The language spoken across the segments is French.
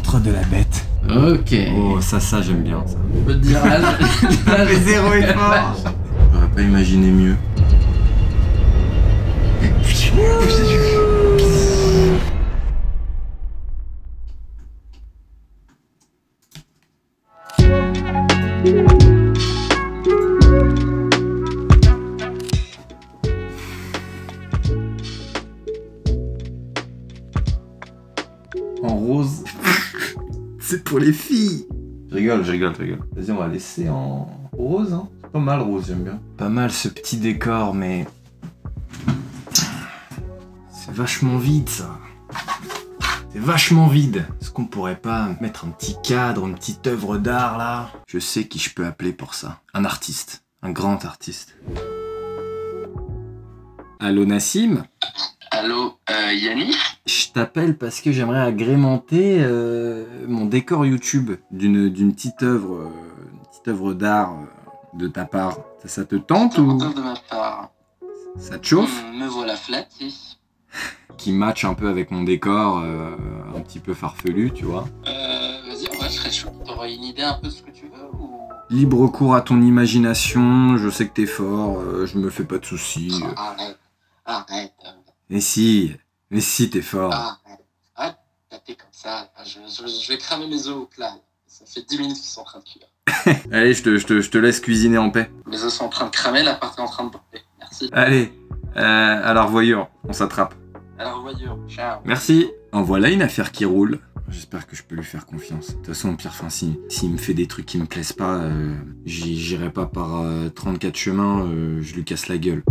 l'antre de la bête. Ok. Oh, ça j'aime bien ça. On peut te dire là, Zéro effort. J'aurais pas imaginé mieux. en rose. C'est pour les filles. Je rigole. Vas-y, on va laisser en rose, hein. C'est pas mal rose, j'aime bien. Pas mal ce petit décor, mais... c'est vachement vide, ça. C'est vachement vide. Est-ce qu'on pourrait pas mettre un petit cadre, une petite œuvre d'art, là? Je sais qui je peux appeler pour ça. Un artiste. Un grand artiste. Allô, Nassim? Allô, Yannis? Je t'appelle parce que j'aimerais agrémenter mon décor YouTube d'une petite œuvre d'art de ta part. Ça te tente ou De ma part. ça te chauffe? Me voilà flatté. Qui match un peu avec mon décor un petit peu farfelu, tu vois. Vas-y, ouais, je serais chaud. T'aurais une idée un peu de ce que tu veux ou... Libre cours à ton imagination, je sais que t'es fort, je me fais pas de soucis. Oh, arrête. Mais si t'es fort. Arrête, taper comme ça. Je vais cramer mes os au plat. Ça fait 10 minutes qu'ils sont en train de cuire. Allez, je te laisse cuisiner en paix. Mes os sont en train de cramer, la part est en train de brûler. Merci. Allez, à la revoyure, on s'attrape. Alors, voyure. Ciao. Merci. En voilà une affaire qui roule. J'espère que je peux lui faire confiance. De toute façon, pire, s'il me fait des trucs qui me plaisent pas, j'irai pas par 34 chemins, je lui casse la gueule.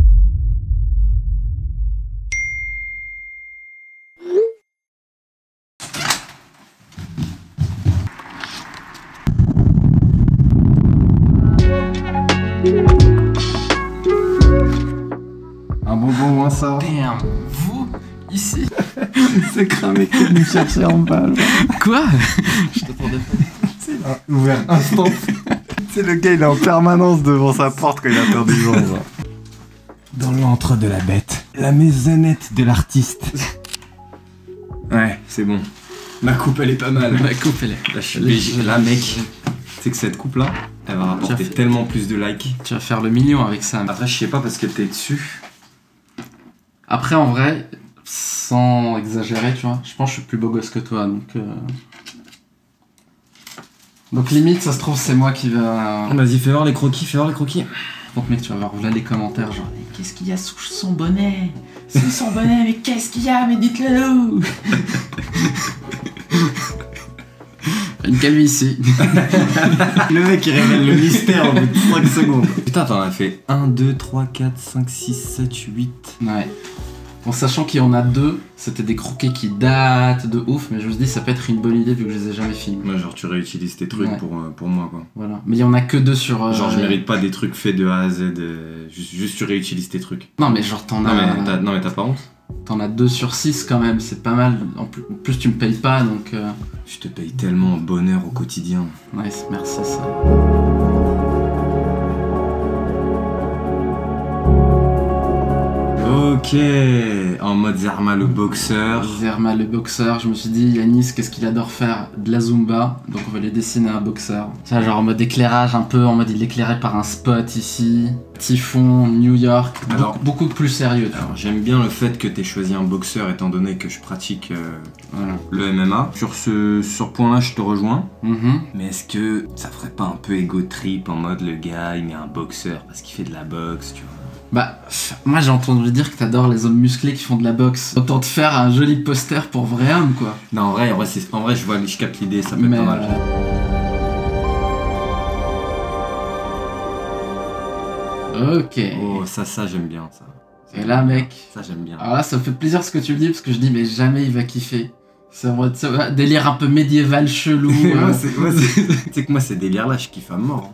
Un bonbon moins ça. Damn, vous, ici. C'est cramé que de nous chercher en balle. Quoi? Je t'attendais pas. C'est ouvert instant. C'est le gars, il est en permanence devant sa porte quand il a perdu le genre. Dans l'antre de la bête, la maisonnette de l'artiste. Ouais, c'est bon. Ma coupe, elle est pas mal. Ma coupe, elle est... Là, mec, tu sais que cette coupe-là, elle va rapporter tellement plus de likes. Tu vas faire le million avec ça. Après, je sais pas parce que t'es dessus. Après, en vrai, sans exagérer, tu vois, je pense que je suis plus beau gosse que toi, donc limite, ça se trouve, c'est moi qui va... Vas-y, fais voir les croquis, Donc mec, tu vas voir là les commentaires, genre, mais qu'est-ce qu'il y a sous son bonnet? Sous son bonnet, mais qu'est-ce qu'il y a? Mais dites-le nous. Une calvitie. Le mec, il révèle le mystère au bout de 5 secondes. Putain, t'en as fait 1, 2, 3, 4, 5, 6, 7, 8. Ouais. En sachant qu'il y en a deux, c'était des croquets qui datent de ouf, mais je me suis dit ça peut être une bonne idée vu que je les ai jamais finis. Ouais, genre tu réutilises tes trucs pour moi quoi. Voilà. Mais il y en a que deux sur... Genre je mérite pas des trucs faits de A à Z, juste tu réutilises tes trucs. Non mais genre t'en as... Non mais t'as pas honte? T'en as 2 sur 6 quand même, c'est pas mal. En plus tu me payes pas donc... Je te paye tellement bonheur au quotidien. Ouais, merci ça. Ok, en mode Zerma le boxeur. Zerma le boxeur, je me suis dit Yanis qu'est-ce qu'il adore faire? De la Zumba, donc on va lui dessiner un boxeur. Ça genre en mode éclairage un peu, en mode il est éclairé par un spot ici. Typhon, New York, alors, beaucoup plus sérieux. Alors j'aime bien le fait que t'aies choisi un boxeur étant donné que je pratique le MMA. Sur ce point là je te rejoins. Mais est-ce que ça ferait pas un peu ego trip en mode le gars il met un boxeur parce qu'il fait de la boxe, tu vois? Bah, moi j'ai entendu dire que t'adores les hommes musclés qui font de la boxe. Autant te faire un joli poster pour vrai homme quoi. Non en vrai je capte l'idée, ça peut être pas mal. Ok. Oh ça j'aime bien ça. Et là mec. Ça j'aime bien. Alors là ça me fait plaisir ce que tu me dis parce que je dis mais jamais il va kiffer. Ça va délire un peu médiéval chelou. Tu sais que moi ces délires là je kiffe à mort.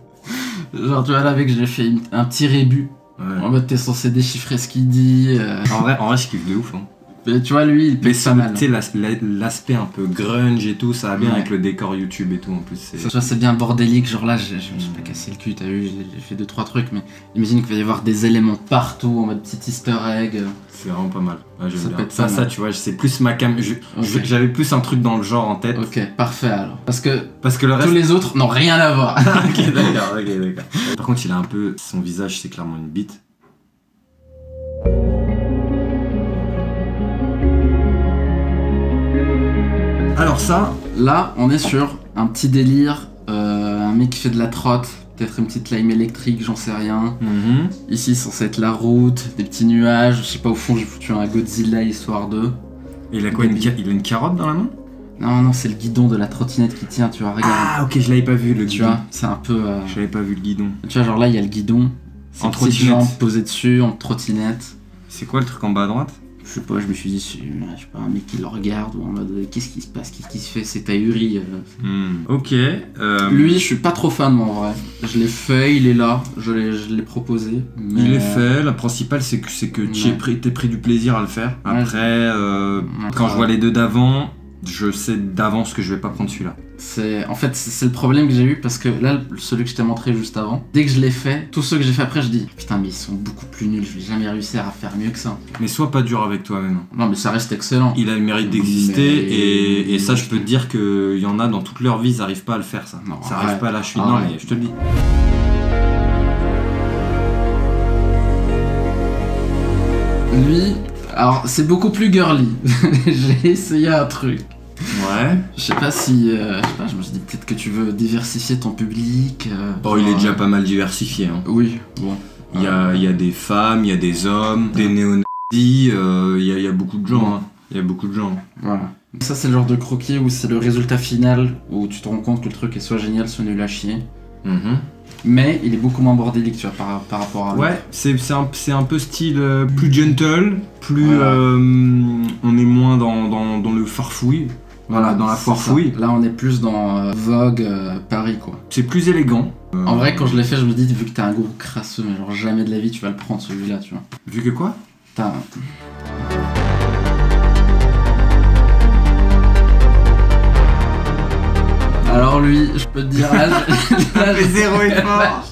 Genre tu vois là mec j'ai fait un petit rébut. Ouais. En mode t'es censé déchiffrer ce qu'il dit. En vrai je kiffe de ouf hein. Mais tu vois, lui, il Mais pète pas mal. tu sais, l'aspect un peu grunge et tout, ça va bien Ouais. avec le décor YouTube et tout en plus. Tu vois, c'est bien bordélique, genre là, je me suis pas cassé le cul, t'as vu, j'ai fait 2-3 trucs, mais imagine qu'il va y avoir des éléments partout, en mode petit easter egg. C'est vraiment pas mal. Ouais, j'aime Ça bien. peut être Ça, pas mal. tu vois, c'est plus ma cam. Ok. J'avais plus un truc dans le genre en tête. Ok, parfait alors. Parce que Parce que le reste. tous les autres n'ont rien à voir. Ok, d'accord. Par contre, il a un peu. Son visage, c'est clairement une bite. Alors, ça. Là, on est sur un petit délire, un mec qui fait de la trotte, peut-être une petite lime électrique, j'en sais rien. Ici, censé être la route, des petits nuages, je sais pas, au fond, j'ai foutu un Godzilla histoire de. Et il a quoi il a une carotte dans la main? Non, c'est le guidon de la trottinette qui tient, tu vois, regarde. Ah, ok, je l'avais pas vu le Tu guidon. vois, c'est un peu. J'avais pas vu le guidon. Tu vois, genre là, il y a le guidon, En en petites trottinette. jambes posées dessus, en trottinette. C'est quoi le truc en bas à droite? Je sais pas, je me suis dit, c'est, je sais pas, un mec qui le regarde ou en mode qu'est-ce qui se passe, qu'est-ce qui se fait, c'est ahuri. Ok. Lui, je suis pas trop fan, moi, en vrai. Je l'ai fait, il est là, je l'ai proposé. Mais... Il est fait, la principale c'est que Ouais. t'es pris du plaisir à le faire. Ouais. Après, quand je vois les deux d'avant, je sais d'avance que je vais pas prendre celui-là. En fait, c'est le problème que j'ai eu parce que là, celui que je t'ai montré juste avant, dès que je l'ai fait, tous ceux que j'ai fait après, je dis putain, mais ils sont beaucoup plus nuls, je vais jamais réussir à faire mieux que ça. Mais sois pas dur avec toi-même. Non, mais ça reste excellent. Il a le mérite d'exister Mais- et ça je peux te dire qu'il y en a dans toute leur vie, ils arrivent pas à le faire ça. Non, Ça arrête. arrive pas à la cheville. Arrête. Non mais je te le dis. Lui, alors c'est beaucoup plus girly. J'ai essayé un truc. Ouais. Je sais pas si, je me suis dit peut-être que tu veux diversifier ton public. Bon, il est déjà pas mal diversifié. Hein. Oui, bon. Il y a des femmes, il y a des hommes, des néo-nazis, il y a beaucoup de gens. Hein. Il y a beaucoup de gens. Voilà. Ça, c'est le genre de croquis où c'est le résultat final où tu te rends compte que le truc est soit génial, soit nul à chier. Mais il est beaucoup moins bordélique, tu vois, par rapport à. Ouais, c'est un peu style plus gentle, plus. Voilà. On est moins dans le farfouille. Voilà, dans la c'est foirefouille. ça. Là, on est plus dans Vogue, Paris, quoi. C'est plus élégant. En vrai, quand je l'ai fait, je me dis, vu que t'es un gros crasseux, mais genre jamais de la vie, tu vas le prendre celui-là, tu vois. Vu que quoi? T'as. Alors lui, je peux te dire, là, zéro effort.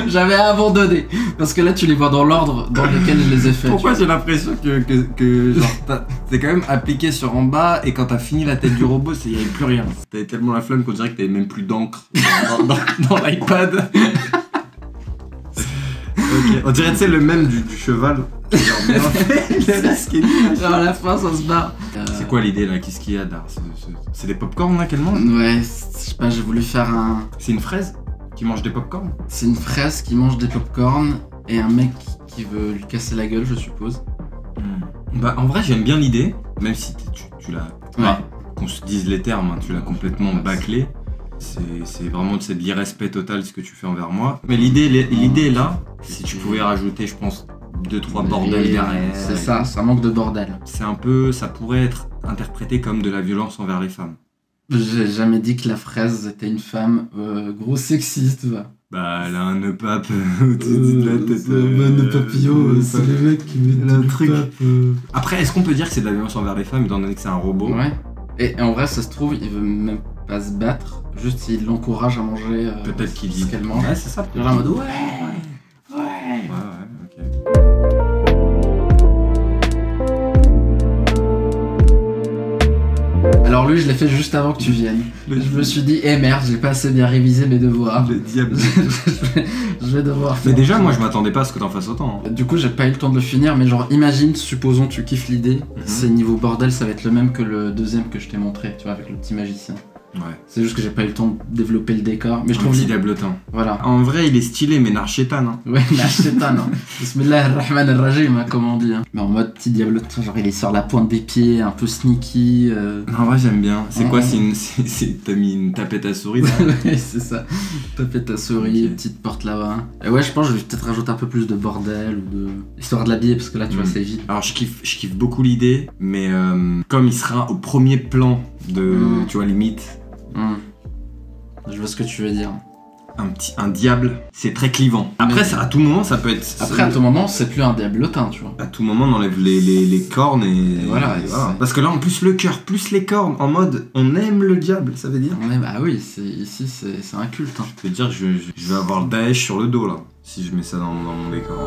j'avais abandonné. Parce que là, tu les vois dans l'ordre dans lequel je les ai fait. Pourquoi j'ai l'impression que genre t'es quand même appliqué sur en bas et quand t'as fini la tête du robot, il y avait plus rien. T'avais tellement la flemme qu'on dirait que t'avais même plus d'encre dans l'iPad. Ok. On dirait, tu sais, le même du cheval. Genre à la fin, ça se barre. C'est quoi l'idée là? Qu'est-ce qu'il y a là? C'est des popcorn là qu'elle mange? Ouais, je sais pas, j'ai voulu faire un. C'est une fraise qui mange des popcorn? C'est une fraise qui mange des popcorn et un mec qui veut lui casser la gueule, je suppose. Bah en vrai j'aime bien l'idée, même si tu l'as. Ouais. Qu'on se dise les termes, hein, tu l'as complètement bâclé. C'est vraiment de l'irrespect total ce que tu fais envers moi. Mais l'idée est là. Si tu pouvais rajouter, je pense, 2-3 bordels Et derrière. C'est ça manque de bordel. C'est un peu. Ça pourrait être interprété comme de la violence envers les femmes. J'ai jamais dit que la fraise était une femme gros sexiste, va. Bah, elle a un nœud pape au-dessus de la tête. c'est les mecs qui mettent le truc. Après, est-ce qu'on peut dire que c'est de la violence envers les femmes étant donné que c'est un robot? Ouais. Et en vrai, ça se trouve, il veut même pas se battre, juste il l'encourage à manger Peut-être qu'il dit. ce qu'elle mange. Ouais, c'est ça. Genre en mode ouais. Ouais, ok. Alors lui, je l'ai fait juste avant que tu viennes. Je me suis dit, eh merde, j'ai pas assez bien révisé mes devoirs. Le diable. Je vais devoir faire. Mais déjà, moi, je m'attendais pas à ce que t'en fasses autant. Hein. Du coup, j'ai pas eu le temps de le finir, mais genre, imagine, supposons tu kiffes l'idée, c'est niveau bordel, ça va être le même que le deuxième que je t'ai montré, tu vois, avec le petit magicien. Ouais. C'est juste que j'ai pas eu le temps de développer le décor, mais je Un trouve petit l'idée. diablotin. Voilà. En vrai, il est stylé, mais Narchetan. Hein. Ouais, mais c'est pas non. Bismillahirrahmanirrahim, hein, comme on dit. Hein. Mais en mode petit diablotin, genre il est sur la pointe des pieds, un peu sneaky. En vrai, j'aime bien. C'est quoi? Ouais. T'as mis une tapette à souris là? Ouais, c'est ça. Tapette ta souris, Ok. petite porte là-bas. Et ouais, je pense que je vais peut-être rajouter un peu plus de bordel ou de. Histoire de l'habiller, parce que là, tu vois, c'est vide. Alors, je kiffe beaucoup l'idée, mais comme il sera au premier plan de. Tu vois, limite. Je vois ce que tu veux dire. un diable, c'est très clivant. Après, à tout moment, ça peut être... Après, à tout moment, c'est plus un diablotin, tu vois. À tout moment, on enlève les cornes et voilà. Parce que là, en plus, le cœur, plus les cornes, en mode, on aime le diable, ça veut dire. Bah oui, ici, c'est un culte. Hein. Je peux te dire que je vais avoir le Daesh sur le dos, là, si je mets ça dans mon décor.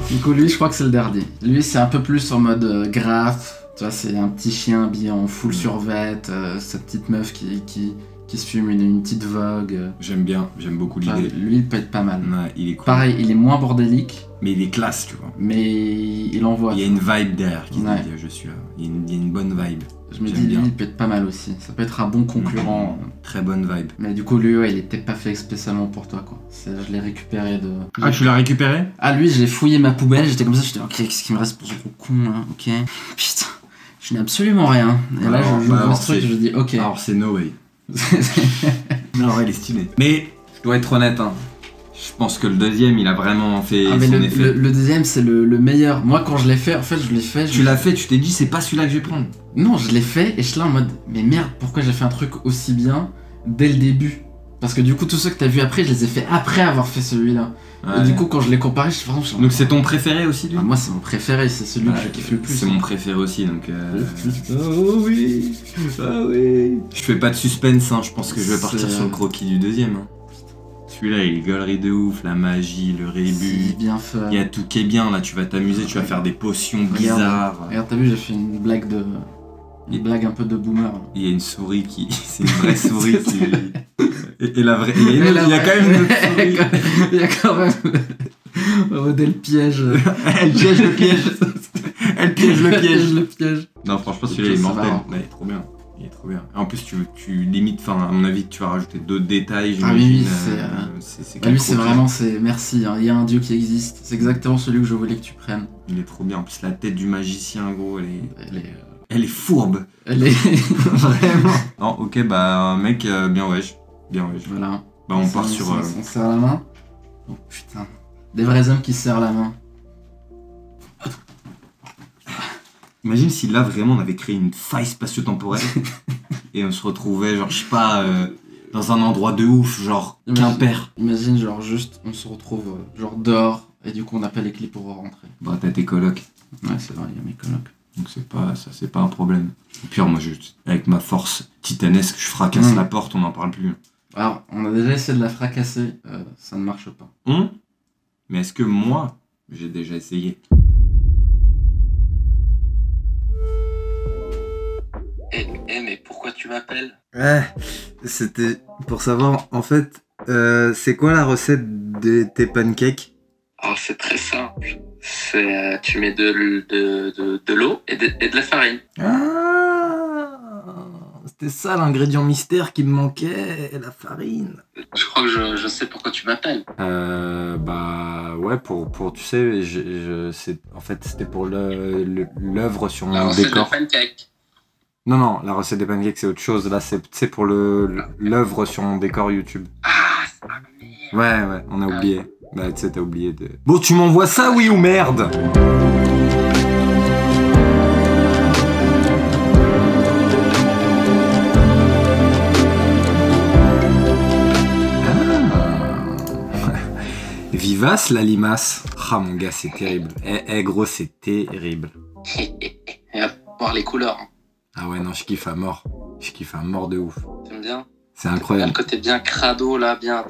Du coup, lui, je crois que c'est le dernier. Lui, c'est un peu plus en mode graphe. Tu vois, c'est un petit chien habillé en full survêt, sa petite meuf qui se fume une petite vogue. J'aime beaucoup l'idée. Lui, il peut être pas mal. Ouais, il est cool. Pareil, il est moins bordélique. Mais il est classe, tu vois. Mais il envoie. Il y a une vibe derrière qui dit je suis là. Il y a une bonne vibe. Je me dis, lui, il peut être pas mal aussi. Ça peut être un bon concurrent. Très bonne vibe. Mais du coup, lui, ouais, il est peut-être pas fait spécialement pour toi, quoi. Je l'ai récupéré de... Ah, tu l'as récupéré? Ah, lui, j'ai fouillé ma poubelle, j'étais comme ça, j'étais ok, qu'est-ce qu'il me reste pour ce gros con, là? Ok. Putain, je n'ai absolument rien. Et là, je vois ce truc, je dis, ok. Alors, c'est no way. Non, ouais, il est stylé. Mais, je dois être honnête, hein. Je pense que le deuxième, il a vraiment fait son effet. Le deuxième, c'est le meilleur. Moi, quand je l'ai fait, en fait, je l'ai fait... Tu l'as fait, tu t'es dit, c'est pas celui-là que je vais prendre. Non, je l'ai fait, et je suis là en mode, mais merde, pourquoi j'ai fait un truc aussi bien dès le début? Parce que du coup, tous ceux que t'as vu après, je les ai fait après avoir fait celui-là. Ouais. Et du coup, quand je l'ai comparé, je suis vraiment... Donc c'est ton préféré aussi, lui? Moi, c'est mon préféré, c'est celui que je kiffe le plus. C'est mon préféré aussi, donc... Oh oui. Ah oui. Je fais pas de suspense, hein, je pense que je vais partir sur le croquis du deuxième. Hein. Celui-là, il est galerie de ouf, la magie, le rébut. C'est bien fait. Il y a tout qui est bien, là, tu vas t'amuser, tu vas faire des potions bizarres. Regarde, t'as vu, j'ai fait une blague un peu de boomer. Il y a une souris qui... C'est une vraie souris qui... Et la vraie... Il y a quand même une autre souris. Il y a quand même... Modèle piège. Elle piège le piège. Elle piège le piège. Le piège. Non, franchement, celui-là, il est mortel. Il est trop bien. Il est trop bien. En plus, tu limites, enfin, à mon avis, tu vas rajouter d'autres détails. Ah oui, c'est lui, c'est vraiment, merci, hein. Il y a un dieu qui existe. C'est exactement celui que je voulais que tu prennes. Il est trop bien. En plus, la tête du magicien, gros, elle est fourbe. Elle est... Vraiment. Non, ok, bah, mec, bien wesh. Voilà. Bah, on part sur... On serre la main. Oh, putain. Des vrais hommes qui se serrent la main. Imagine si là vraiment on avait créé une faille spatio-temporelle et on se retrouvait genre je sais pas dans un endroit de ouf genre Quimper. Imagine genre juste on se retrouve genre dehors et du coup on n'a pas les clés pour rentrer. Bah t'as tes colocs. Ouais c'est vrai, il y a mes colocs. Donc c'est pas un problème. Et puis moi avec ma force titanesque je fracasse la porte, on n'en parle plus. Alors on a déjà essayé de la fracasser, ça ne marche pas. Mais est-ce que moi j'ai déjà essayé? Mais pourquoi tu m'appelles? C'était pour savoir, en fait, c'est quoi la recette de tes pancakes? Alors c'est très simple. Tu mets de l'eau et de la farine. Ah, c'était ça l'ingrédient mystère qui me manquait, la farine. Je crois que je sais pourquoi tu m'appelles. Bah ouais, pour tu sais, en fait c'était pour l'œuvre sur mon décor. C'est le pancake. Non, la recette des pancakes c'est autre chose. Là c'est pour l'œuvre sur mon décor YouTube. Ah, c'est pas merde. Ouais, on a oublié. Bah tu sais, t'as oublié de... Bon, tu m'envoies ça, oui ou merde? Vivace la limace. Ah mon gars, c'est terrible. Gros, c'est terrible. Et à voir les couleurs. Hein. Ah ouais, non, je kiffe à mort. Je kiffe à mort de ouf. T'aimes bien? C'est incroyable. Le côté bien crado, là, bien...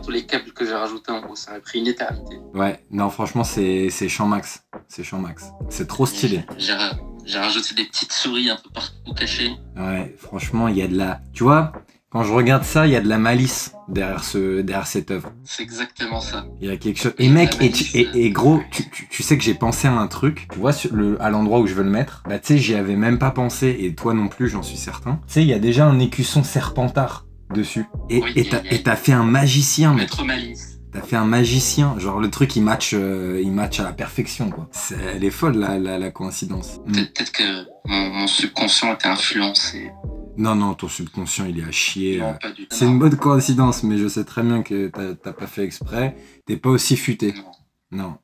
tous les câbles que j'ai rajoutés en gros, ça m'a pris une éternité. Ouais, non, franchement, c'est champ max. C'est champ max. C'est trop stylé. J'ai rajouté des petites souris un peu partout cachées. Ouais, franchement, il y a de la... Tu vois, quand je regarde ça, il y a de la malice derrière cette œuvre. C'est exactement ça. Il y a quelque chose... Et mec, et gros, tu sais que j'ai pensé à un truc. Tu vois, à l'endroit où je veux le mettre, bah tu sais, j'y avais même pas pensé, et toi non plus, j'en suis certain. Tu sais, il y a déjà un écusson serpentard dessus. Et t'as fait un magicien, mec. Maître Malice. T'as fait un magicien, genre le truc il match à la perfection quoi. Elle est folle la coïncidence. Peut-être que mon subconscient était influencé. Non, ton subconscient il est à chier. Non, pas du tout. C'est une bonne coïncidence, mais je sais très bien que t'as pas fait exprès. T'es pas aussi futé. Non.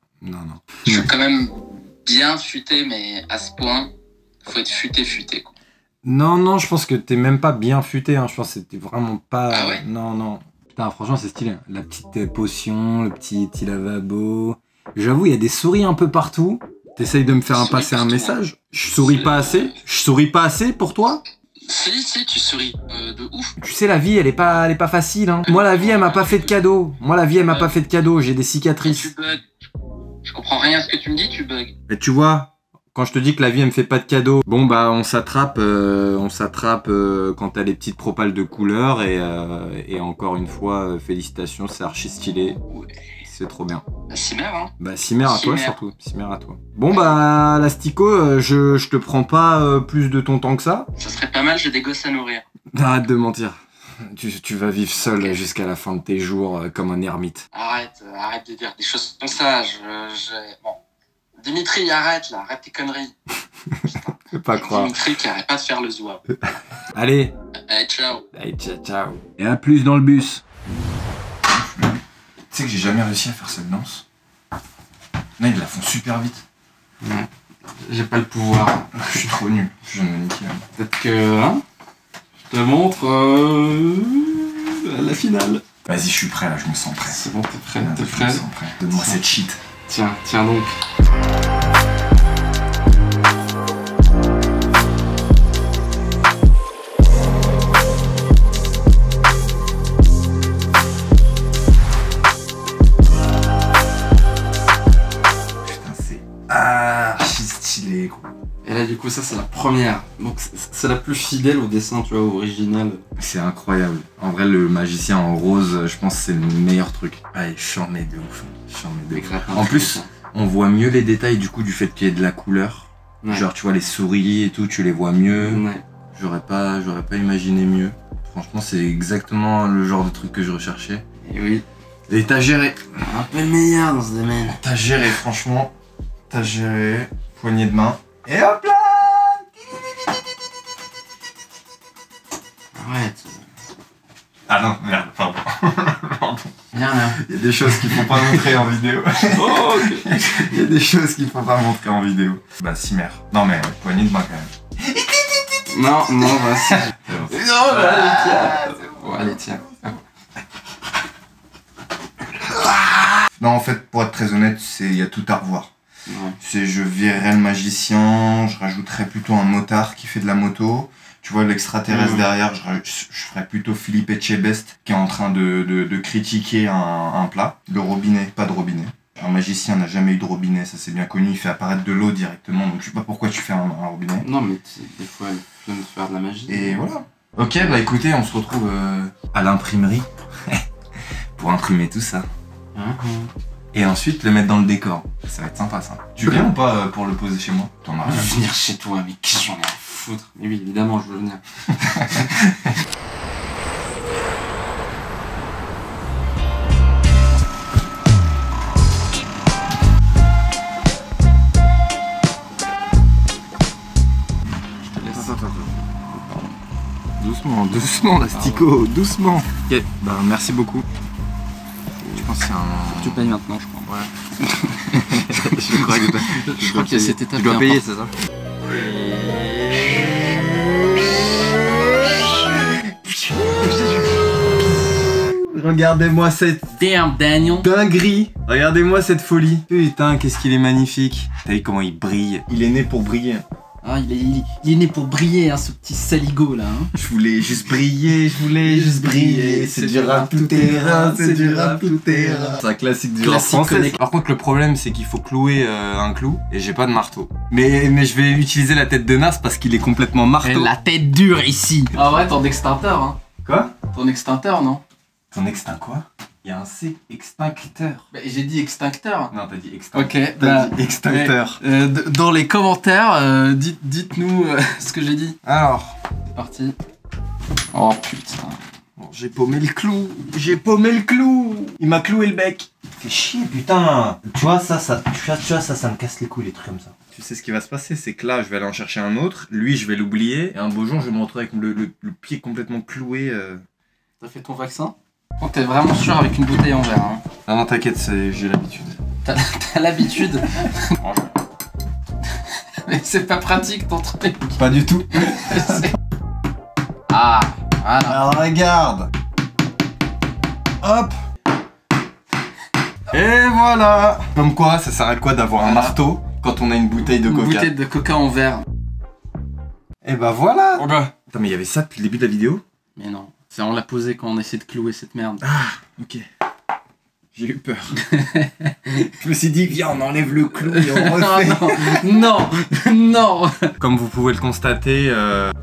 Je suis quand même bien futé, mais à ce point, faut être futé quoi. Non, non, je pense que t'es même pas bien futé, hein. Je pense que c'était vraiment pas... Ah ouais? Non, non. Putain, franchement, c'est stylé. La petite potion, le petit lavabo... J'avoue, il y a des souris un peu partout. T'essayes de me faire passer un message. Je souris pas assez. Je souris pas assez pour toi. Si, tu souris de ouf. Tu sais, la vie, elle est pas facile, hein. Moi, la vie, elle m'a pas fait de cadeau. J'ai des cicatrices. Tu bugs. Je comprends rien à ce que tu me dis, tu bugs. Et tu vois, quand je te dis que la vie, elle me fait pas de cadeau, bon, bah, on s'attrape quand t'as les petites propales de couleur. Et encore une fois, félicitations, c'est archi stylé. Ouais. C'est trop bien. Bah, Cimer, hein. Bah, Cimer à toi Cimer. surtout. Cimer à toi. Bon, bah, Lastico, je te prends pas plus de ton temps que ça. Ça serait pas mal, j'ai des gosses à nourrir. Arrête de mentir. Tu vas vivre seul jusqu'à la fin de tes jours comme un ermite. Arrête de dire des choses comme ça. Bon. Dimitri, arrête tes conneries. Je peux pas croire. Dimitri qui arrête pas de faire le zouave. Allez. Allez, ciao. Allez, ciao. Et à plus dans le bus. Tu sais que j'ai jamais réussi à faire cette danse. Là, ils la font super vite. Ouais. J'ai pas le pouvoir. Je suis trop nul. Je viens de me niquer. Peut-être que... Hein, je te montre la finale. Vas-y, je suis prêt là, je me sens prêt. C'est bon, t'es prêt, Je me sens prêt. Donne-moi cette shit. Tiens donc. Putain, c'est archi stylé, gros. Et là, du coup, ça, c'est la première. Donc, c'est la plus fidèle au dessin, tu vois, original. C'est incroyable. En vrai, le magicien en rose, je pense que c'est le meilleur truc. Allez, charmé de ouf. En plus, on voit mieux les détails du coup du fait qu'il y ait de la couleur. Ouais. Genre, tu vois, les souris et tout, tu les vois mieux. Ouais. J'aurais pas imaginé mieux. Franchement, c'est exactement le genre de truc que je recherchais. Et oui. Et t'as géré. Un peu le meilleur dans ce domaine. T'as géré, franchement. T'as géré. Poignée de main. Et hop là! Arrête. Ah non, merde, pardon. Rien. Il y a des choses qu'il faut pas montrer en vidéo. Oh, ok. Il y a des choses qu'il faut pas montrer en vidéo. Bah, Cimer. Non, mais poignée de main quand même. Non, bah si. Non, bah, allez, tiens. Bon, allez, tiens. Non, en fait, pour être très honnête, il y a tout à revoir. Ouais. Je virerais le magicien, je rajouterais plutôt un motard qui fait de la moto. Tu vois, l'extraterrestre derrière, je ferais plutôt Philippe Etchebest qui est en train de critiquer un plat. Le robinet, pas de robinet. Un magicien n'a jamais eu de robinet, ça c'est bien connu, il fait apparaître de l'eau directement, donc je sais pas pourquoi tu fais un robinet. Non, mais des fois, il faut de faire de la magie. Et voilà. Ok, bah écoutez, on se retrouve à l'imprimerie pour imprimer tout ça. Et ensuite le mettre dans le décor. Ça va être sympa ça. Tu viens ou pas pour le poser chez moi? T'en as Je rien. veux venir chez toi, mais qu'est-ce que j'en ai à foutre? Mais oui, évidemment, je veux venir. Doucement, Lastico, doucement. Ok, bah merci beaucoup. Je pense que c'est un... Tu payes maintenant, je crois. Ouais. je crois que Je crois que cette étape tu dois est payer, importante. c'est ça? Regardez-moi cette Damn, Daniel. dinguerie. Regardez-moi cette folie. Putain, qu'est-ce qu'il est magnifique. T'as vu comment il brille? Il est né pour briller. Ah, il est né pour briller, hein, ce petit saligo là. Hein. Je voulais juste briller. C'est du rap tout terrain, c'est du rap tout terrain. C'est un classique du rap Classique français. connect. Par contre, le problème, c'est qu'il faut clouer un clou et j'ai pas de marteau. Mais je vais utiliser la tête de Nas parce qu'il est complètement marteau. La tête dure ici. Ah ouais, ton extincteur, hein. Quoi? Ton extincteur, non? Ton extinct quoi? Il y a un C, extincteur. Bah, j'ai dit extincteur. Non, t'as dit extincteur. Ok, T'as dit extincteur. dans les commentaires, dites-nous ce que j'ai dit. Alors, C'est parti. Oh putain. bon, j'ai paumé le clou. Il m'a cloué le bec. Fais chier, putain. Tu vois, ça me casse les couilles, les trucs comme ça. Tu sais ce qui va se passer, c'est que là, je vais aller en chercher un autre. Lui, je vais l'oublier. Et un beau jour, je vais me retrouver avec le pied complètement cloué. T'as fait ton vaccin? Oh, t'es vraiment sûr avec une bouteille en verre, hein. Non, t'inquiète, j'ai l'habitude. T'as l'habitude. Mais c'est pas pratique ton truc. Pas du tout. Ah, voilà. Alors regarde. Hop. Et voilà. Comme quoi, ça sert à quoi d'avoir un marteau quand on a une bouteille de Une coca? bouteille de coca en verre. Et bah voilà. Oh bah. Attends, mais il y avait ça depuis le début de la vidéo? Mais non, c'est on l'a posé quand on essaie de clouer cette merde. Ah, ok. J'ai eu peur. Je me suis dit, viens, on enlève le clou et on refait. Non, non. Comme vous pouvez le constater,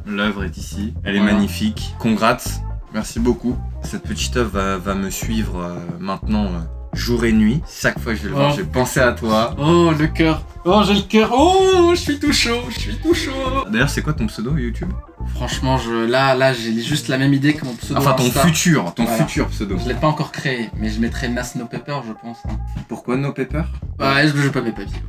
l'œuvre est ici. Elle est magnifique. Congrats. Merci beaucoup. Cette petite œuvre va me suivre maintenant jour et nuit. Chaque fois que je vais le voir, je vais penser à toi. Oh, le cœur. Oh, j'ai le cœur. Oh, je suis tout chaud. Je suis tout chaud. D'ailleurs, c'est quoi ton pseudo YouTube? Franchement, là, j'ai juste la même idée que mon pseudo. Enfin, ton Insta. futur Voilà. pseudo. Je l'ai pas encore créé, mais je mettrai Nas No Pepper, je pense. Hein. Pourquoi No Pepper? Ouais, je veux pas mes papiers.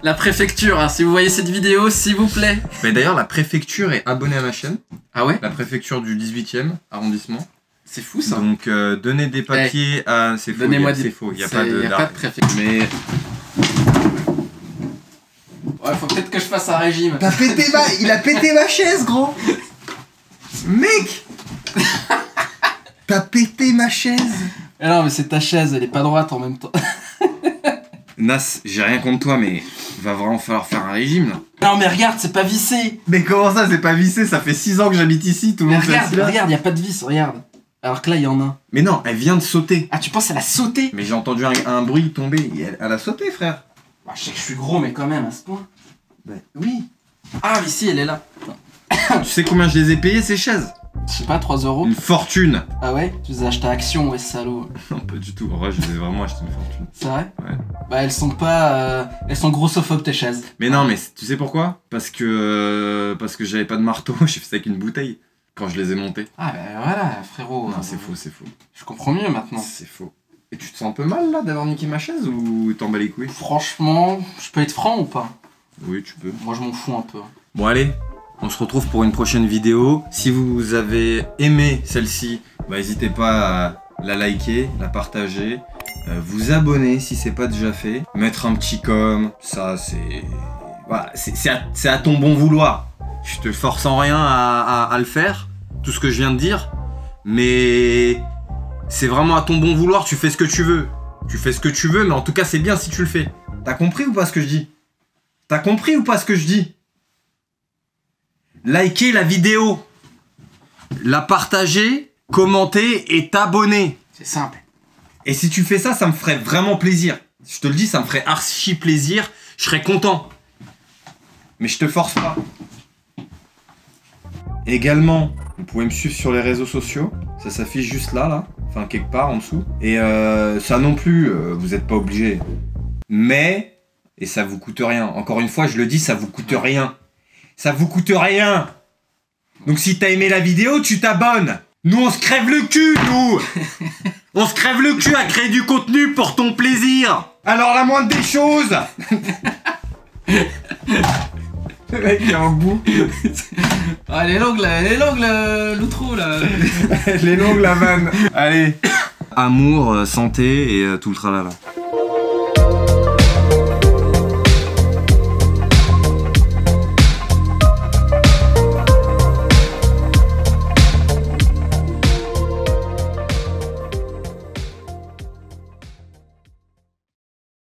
La préfecture, hein, si vous voyez cette vidéo, s'il vous plaît. Mais d'ailleurs, la préfecture est abonnée à ma chaîne. Ah ouais? La préfecture du 18e arrondissement. C'est fou ça. Donc, donnez des papiers à... C'est faux, Donnez-moi c'est faux. Il n'y a pas de préfecture. Mais... Ouais, faut peut-être que je fasse un régime. Il a pété ma chaise, gros. Mec. T'as pété ma chaise. Mais non, mais c'est ta chaise, elle est pas droite en même temps. Nas, j'ai rien contre toi, mais va vraiment falloir faire un régime, là. Non, mais regarde, c'est pas vissé. Mais comment ça, c'est pas vissé? Ça fait 6 ans que j'habite ici, tout le Mais monde fait regarde, ça. regarde, y a pas de vis, regarde. Alors que là, il y en a un. Mais non, elle vient de sauter. Ah, tu penses qu'elle a sauté? Mais j'ai entendu un bruit tomber. Et elle a sauté, frère. Bah, je sais que je suis gros, mais quand même, à ce point. Ouais. Oui. Ah, ici, elle est là. Tu sais combien je les ai payées, ces chaises? Je sais pas, 3 euros. Une fortune. Ah ouais? Tu les as achetées à Action, ouais, salaud. Non, pas du tout. En vrai, je les ai vraiment acheté une fortune. C'est vrai? Ouais. Bah, elles sont pas. Elles sont grossophobes, tes chaises. Mais non, mais tu sais pourquoi? Parce que j'avais pas de marteau, j'ai fait ça avec une bouteille quand je les ai montées. Ah, bah voilà, frérot. Non, c'est faux, c'est faux. Je comprends mieux maintenant. C'est faux. Et tu te sens un peu mal là d'avoir niqué ma chaise ou t'en bats les couilles? Franchement, je peux être franc ou pas? Oui, tu peux. Moi, je m'en fous un peu. Bon, allez, on se retrouve pour une prochaine vidéo. Si vous avez aimé celle-ci, bah, n'hésitez pas à la liker, la partager, vous abonner si c'est pas déjà fait, mettre un petit com, ça c'est... Voilà, c'est à ton bon vouloir. Je te force en rien à le faire, tout ce que je viens de dire, mais c'est vraiment à ton bon vouloir, tu fais ce que tu veux. Tu fais ce que tu veux, mais en tout cas c'est bien si tu le fais. T'as compris ou pas ce que je dis? T'as compris ou pas ce que je dis? Likez la vidéo, la partager, commenter et t'abonner. C'est simple. Et si tu fais ça, ça me ferait vraiment plaisir. Je te le dis, ça me ferait archi plaisir. Je serais content. Mais je te force pas. Également, vous pouvez me suivre sur les réseaux sociaux. Ça s'affiche juste là. Enfin, quelque part en dessous. Et ça non plus, vous n'êtes pas obligé. Mais, et ça vous coûte rien. Encore une fois, je le dis, ça vous coûte rien. Ça vous coûte rien. Donc si t'as aimé la vidéo, tu t'abonnes. Nous, on se crève le cul, nous. On se crève le cul à créer du contenu pour ton plaisir. Alors la moindre des choses. Le mec est en bout. Ah, elle est longue, l'outro, là. Elle est longue, la vanne. Allez. Amour, santé et tout le tralala.